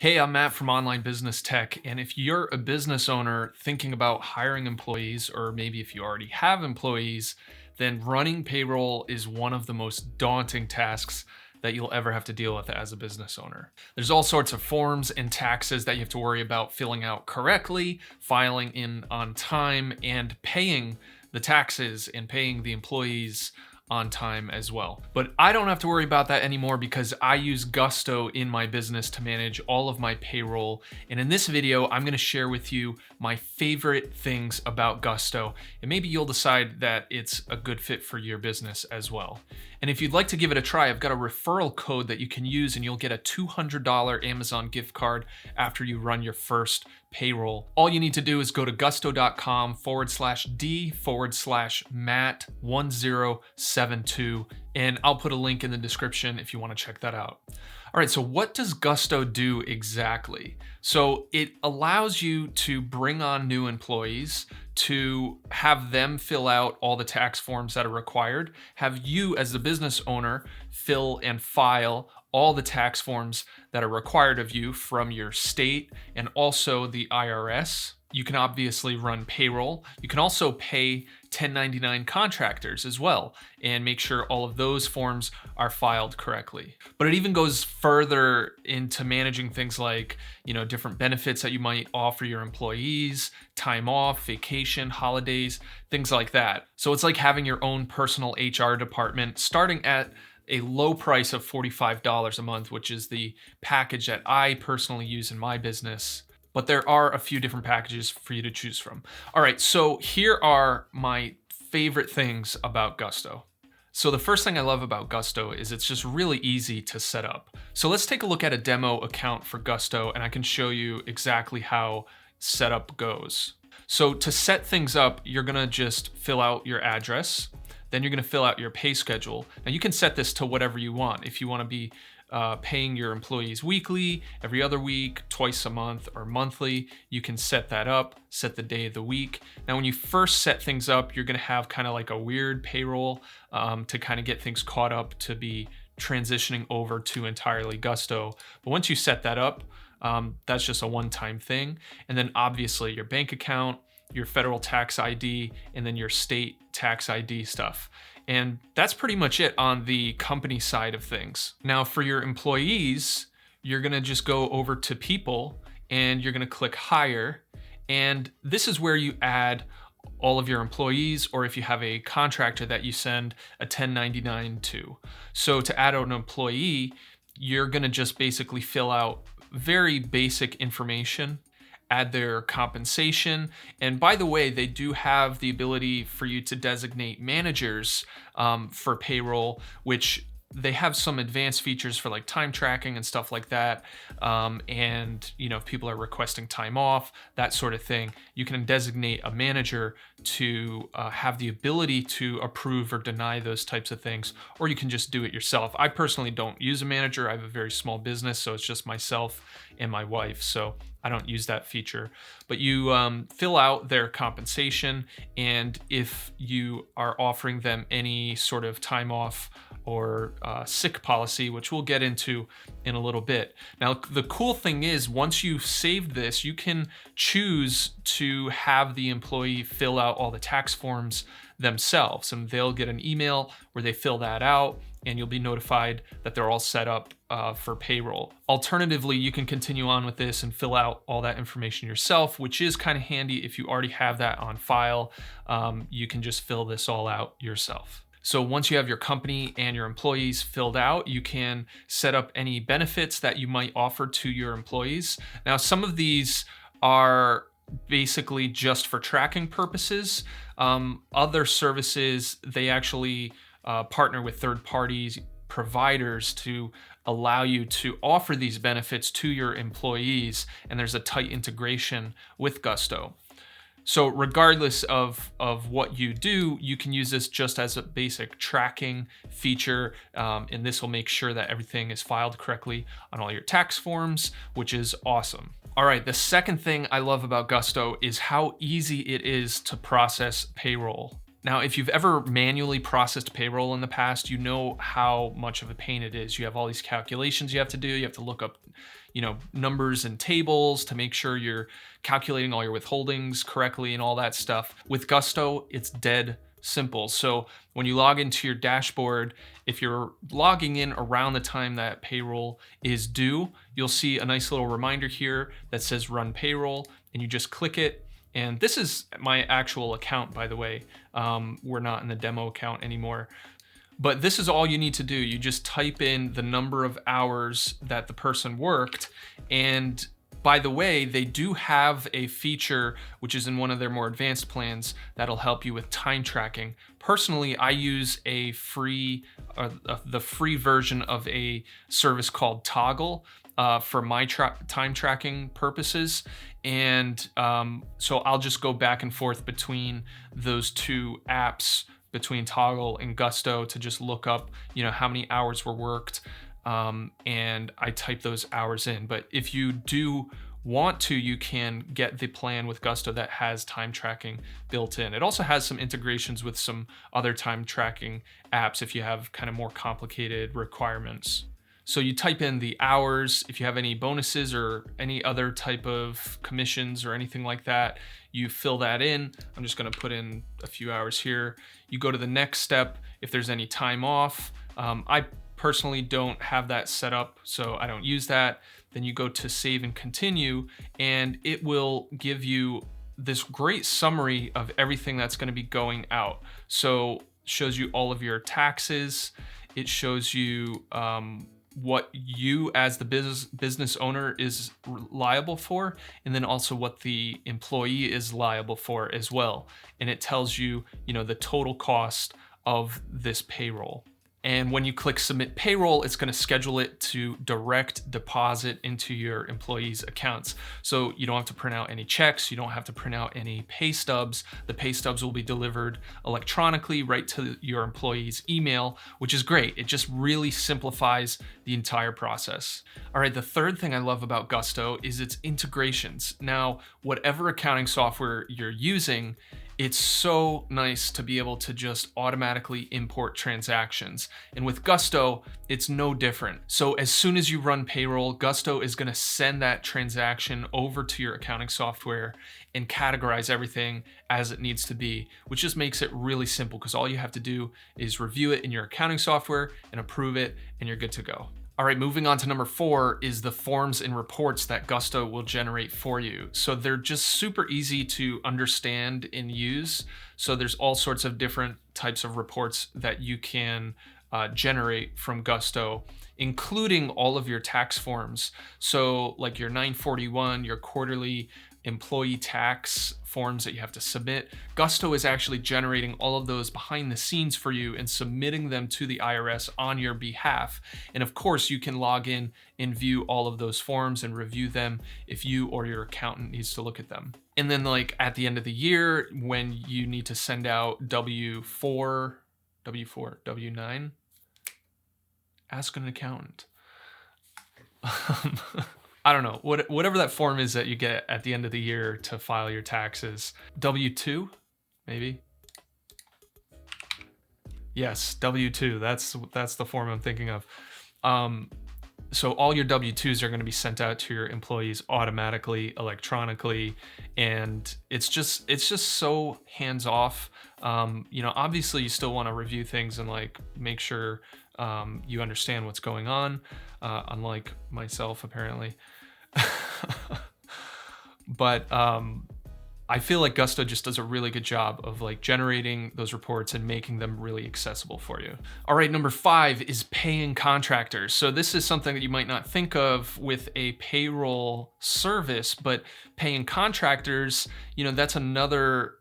Hey, I'm Matt from Online Business Tech, and if you're a business owner thinking about hiring employees, or maybe if you already have employees, then running payroll is one of the most daunting tasks that you'll ever have to deal with as a business owner. There's all sorts of forms and taxes that you have to worry about filling out correctly, filing in on time, and paying the taxes and paying the employees on time as well. But I don't have to worry about that anymore because I use Gusto in my business to manage all of my payroll. And in this video, I'm gonna share with you my favorite things about Gusto, and maybe you'll decide that it's a good fit for your business as well. And if you'd like to give it a try, I've got a referral code that you can use and you'll get a $200 Amazon gift card after you run your first payroll. All you need to do is go to gusto.com/d/Matt1072, and I'll put a link in the description if you want to check that out. All right, so what does Gusto do exactly? So it allows you to bring on new employees, to have them fill out all the tax forms that are required, have you as the business owner fill and file all the tax forms that are required of you from your state and also the IRS. You can obviously run payroll. You can also pay 1099 contractors as well and make sure all of those forms are filed correctly. But it even goes further into managing things like, different benefits that you might offer your employees, time off, vacation, holidays, things like that. So it's like having your own personal HR department starting at a low price of $45 a month, which is the package that I personally use in my business. But there are a few different packages for you to choose from. All right, so here are my favorite things about Gusto. So the first thing I love about Gusto is it's just really easy to set up. So let's take a look at a demo account for Gusto, and I can show you exactly how setup goes. So to set things up, you're gonna just fill out your address. Then you're gonna fill out your pay schedule. Now you can set this to whatever you want. If you wanna be paying your employees weekly, every other week, twice a month, or monthly, you can set that up, set the day of the week. Now, when you first set things up, you're gonna have kind of like a weird payroll to kind of get things caught up to be transitioning over to entirely Gusto. But once you set that up, that's just a one-time thing. And then obviously your bank account, your federal tax ID, and then your state tax ID stuff. And that's pretty much it on the company side of things. Now for your employees, you're gonna just go over to people and you're gonna click hire. And this is where you add all of your employees, or if you have a contractor that you send a 1099 to. So to add an employee, you're gonna just basically fill out very basic information, add their compensation. And by the way, they do have the ability for you to designate managers for payroll, which they have some advanced features for like time tracking and stuff like that. And if people are requesting time off, that sort of thing, you can designate a manager to have the ability to approve or deny those types of things, or you can just do it yourself. I personally don't use a manager. I have a very small business, so it's just myself and my wife. So I don't use that feature, but you fill out their compensation, and if you are offering them any sort of time off or sick policy, which we'll get into in a little bit. Now, the cool thing is once you've saved this, you can choose to have the employee fill out all the tax forms themselves, and they'll get an email where they fill that out, and you'll be notified that they're all set up for payroll. Alternatively, you can continue on with this and fill out all that information yourself, which is kind of handy if you already have that on file. You can just fill this all out yourself. So once you have your company and your employees filled out, you can set up any benefits that you might offer to your employees. Now, some of these are basically just for tracking purposes. Other services, they actually partner with third parties, providers to allow you to offer these benefits to your employees, and there's a tight integration with Gusto. So regardless of what you do, you can use this just as a basic tracking feature, and this will make sure that everything is filed correctly on all your tax forms, which is awesome. All right, the second thing I love about Gusto is how easy it is to process payroll. Now, if you've ever manually processed payroll in the past, you know how much of a pain it is. You have all these calculations you have to do. You have to look up, numbers and tables to make sure you're calculating all your withholdings correctly and all that stuff. With Gusto, it's dead simple. So when you log into your dashboard, if you're logging in around the time that payroll is due, you'll see a nice little reminder here that says run payroll, and you just click it. And this is my actual account, by the way. We're not in the demo account anymore. But this is all you need to do. You just type in the number of hours that the person worked. And by the way, they do have a feature, which is in one of their more advanced plans, that'll help you with time tracking. Personally, I use the free version of a service called Toggle for my time tracking purposes. And so I'll just go back and forth between those two apps, between Toggle and Gusto, to just look up, how many hours were worked. And I type those hours in. But if you do want to, you can get the plan with Gusto that has time tracking built in. It also has some integrations with some other time tracking apps if you have kind of more complicated requirements. So you type in the hours. If you have any bonuses or any other type of commissions or anything like that, you fill that in. I'm just going to put in a few hours here. You go to the next step if there's any time off. I personally don't have that set up, so I don't use that. Then you go to save and continue, and it will give you this great summary of everything that's going to be going out. So it shows you all of your taxes. It shows you what you as the business owner is liable for, and then also what the employee is liable for as well. And it tells you, the total cost of this payroll. And when you click submit payroll, it's going to schedule it to direct deposit into your employees' accounts. So you don't have to print out any checks. You don't have to print out any pay stubs. The pay stubs will be delivered electronically right to your employee's email, which is great. It just really simplifies the entire process. All right, the third thing I love about Gusto is its integrations. Now, whatever accounting software you're using, it's so nice to be able to just automatically import transactions. And with Gusto, it's no different. So as soon as you run payroll, Gusto is gonna send that transaction over to your accounting software and categorize everything as it needs to be, which just makes it really simple because all you have to do is review it in your accounting software and approve it, and you're good to go. All right, moving on to number 4 is the forms and reports that Gusto will generate for you. So they're just super easy to understand and use. So there's all sorts of different types of reports that you can generate from Gusto, including all of your tax forms. So like your 941, your quarterly employee tax forms that you have to submit. Gusto is actually generating all of those behind the scenes for you and submitting them to the IRS on your behalf. And of course, you can log in and view all of those forms and review them if you or your accountant needs to look at them. And then like at the end of the year, when you need to send out W4, W9, ask an accountant. I don't know, whatever that form is that you get at the end of the year to file your taxes. W2, maybe? Yes, W2, that's the form I'm thinking of. So all your W2s are gonna be sent out to your employees automatically, electronically, and it's just so hands-off. Obviously you still wanna review things and like make sure you understand what's going on, unlike myself apparently. But I feel like Gusto just does a really good job of like generating those reports and making them really accessible for you. All right, number 5 is paying contractors. So this is something that you might not think of with a payroll service, but paying contractors, that's another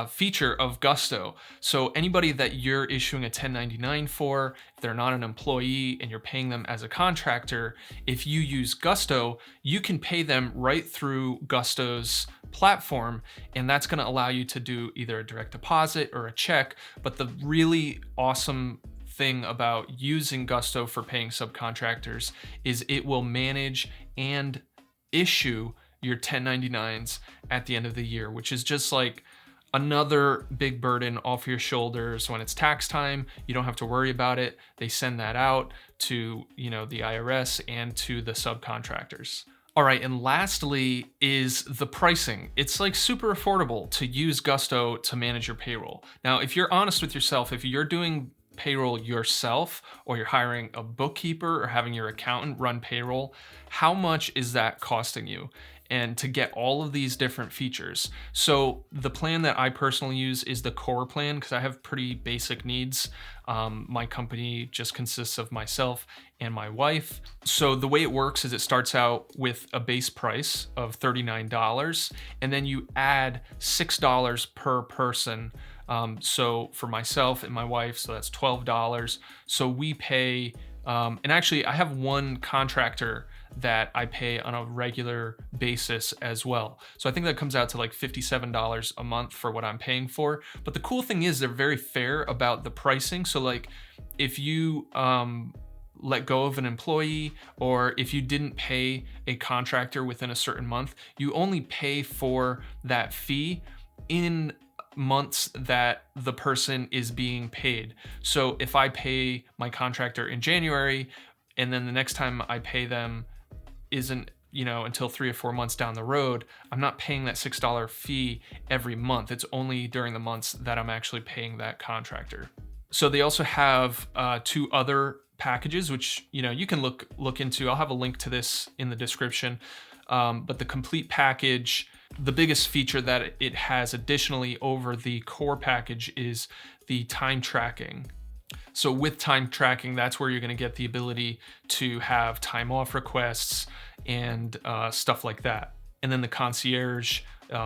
feature of Gusto. So anybody that you're issuing a 1099 for, if they're not an employee and you're paying them as a contractor, if you use Gusto, you can pay them right through Gusto's platform, and that's going to allow you to do either a direct deposit or a check. But the really awesome thing about using Gusto for paying subcontractors is it will manage and issue your 1099s at the end of the year, which is just like Another big burden off your shoulders when it's tax time. You don't have to worry about it. They send that out to, the IRS and to the subcontractors. All right, and lastly is the pricing. It's like super affordable to use Gusto to manage your payroll. Now, if you're honest with yourself, if you're doing payroll yourself, or you're hiring a bookkeeper or having your accountant run payroll, how much is that costing you? And to get all of these different features. So the plan that I personally use is the core plan because I have pretty basic needs. My company just consists of myself and my wife. So the way it works is it starts out with a base price of $39, and then you add $6 per person. So for myself and my wife, so that's $12. So we pay, and actually I have one contractor that I pay on a regular basis as well. So I think that comes out to like $57 a month for what I'm paying for. But the cool thing is they're very fair about the pricing. So like if you let go of an employee, or if you didn't pay a contractor within a certain month, you only pay for that fee in months that the person is being paid. So if I pay my contractor in January, and then the next time I pay them isn't, until 3 or 4 months down the road, I'm not paying that $6 fee every month. It's only during the months that I'm actually paying that contractor. So they also have 2 other packages, which, you can look into. I'll have a link to this in the description. But the complete package, the biggest feature that it has additionally over the core package is the time tracking. So with time tracking, that's where you're going to get the ability to have time off requests and stuff like that. And then the concierge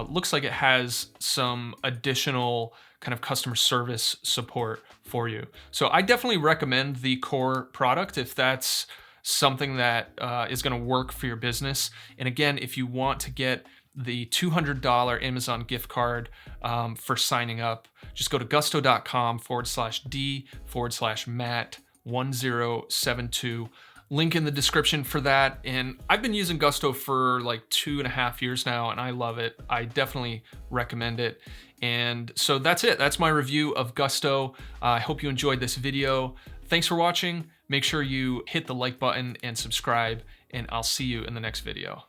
looks like it has some additional kind of customer service support for you. So I definitely recommend the core product if that's something that is going to work for your business. And again, if you want to get the $200 Amazon gift card for signing up, just go to gusto.com/d/Matt1072. Link in the description for that. And I've been using Gusto for like 2.5 years now, and I love it. I definitely recommend it. And so that's it. That's my review of Gusto. I hope you enjoyed this video. Thanks for watching. Make sure you hit the like button and subscribe, and I'll see you in the next video.